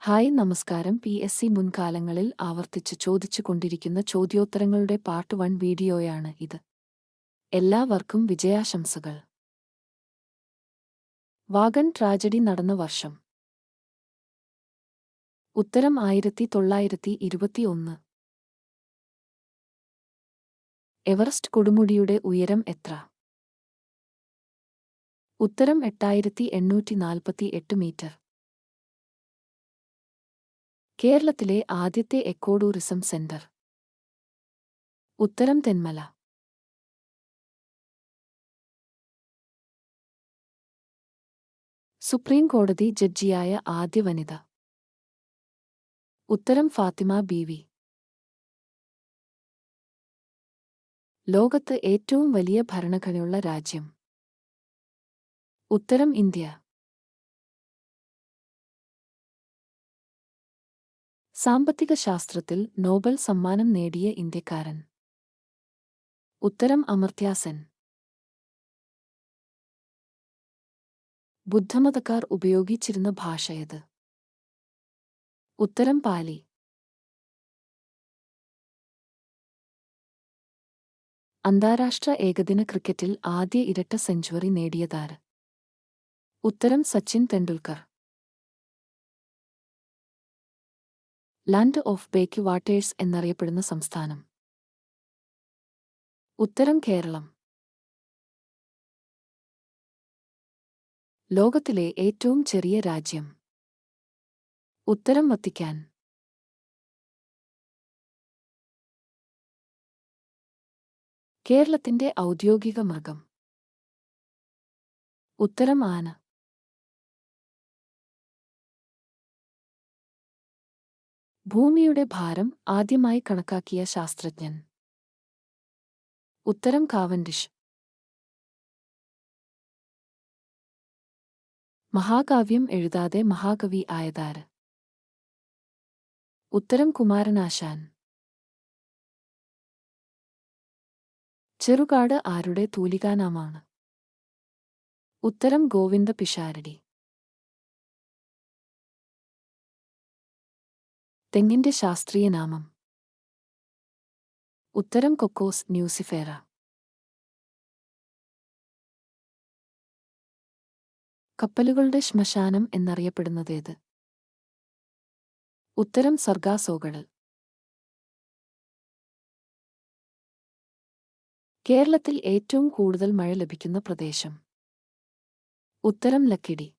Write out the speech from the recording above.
Hi നമസ്കാരം. PSC മുൻകാലങ്ങളിൽ ആവർത്തിച്ച് ചോദിച്ചു കൊണ്ടിരിക്കുന്ന ചോദ്യോത്തരങ്ങളുടെ പാർട്ട് 1 വീഡിയോയാണ് ഇത്. എല്ലാവർക്കും വിജയാശംസകൾ. വാഗൺ ട്രാജഡി നടന്ന വർഷം. ഉത്തരം 1921. എവറസ്റ്റ് കൊടുമുടിയുടെ ഉയരം എത്ര? ഉത്തരം 8848 മീറ്റർ. കേരളത്തിലെ ആദ്യത്തെ എക്കോടൂറിസം സെന്റർ. ഉത്തരം തെന്മല. സുപ്രീം കോടതി ജഡ്ജിയായ ആദ്യ വനിത. ഉത്തരം ഫാത്തിമ ബീവി. ലോകത്ത് ഏറ്റവും വലിയ ഭരണഘടനയുള്ള രാജ്യം. ഉത്തരം ഇന്ത്യ. സാമ്പത്തിക ശാസ്ത്രത്തിൽ നോബൽ സമ്മാനം നേടിയ ഇന്ത്യക്കാരൻ. ഉത്തരം അമർത്യ സെൻ. ബുദ്ധമതക്കാർ ഉപയോഗിച്ചിരുന്ന ഭാഷയത്. ഉത്തരം പാലി. അന്താരാഷ്ട്ര ഏകദിന ക്രിക്കറ്റിൽ ആദ്യ ഇരട്ട സെഞ്ചുറി നേടിയതാര്? ഉത്തരം Sachin Tendulkar. Land of backwaters എന്നറിയപ്പെടുന്ന സംസ്ഥാനം. ഉത്തരം കേരളം. ലോകത്തിലെ ഏറ്റവും ചെറിയ രാജ്യം. ഉത്തരം വത്തിക്കാൻ. കേരളത്തിന്റെ ഔദ്യോഗിക മൃഗം. ഉത്തരം ആന. ഭൂമിയുടെ ഭാരം ആദ്യമായി കണക്കാക്കിയ ശാസ്ത്രജ്ഞൻ. ഉത്തരം കാവൻഡിഷ്. മഹാകാവ്യം എഴുതാതെ മഹാകവി ആയതാര്? ഉത്തരം കുമാരനാശാൻ. ചെറുകാട് ആരുടെ തൂലികാനാമാണ്? ഉത്തരം ഗോവിന്ദ പിഷാരടി. തെങ്ങിന്റെ ശാസ്ത്രീയ നാമം. ഉത്തരം കൊക്കോസ് ന്യൂസിഫേറ. കപ്പലുകളുടെ ശ്മശാനം എന്നറിയപ്പെടുന്നതേത്? ഉത്തരം സർഗാസോഗടൽ. കേരളത്തിൽ ഏറ്റവും കൂടുതൽ മഴ ലഭിക്കുന്ന പ്രദേശം. ഉത്തരം ലക്കിടി.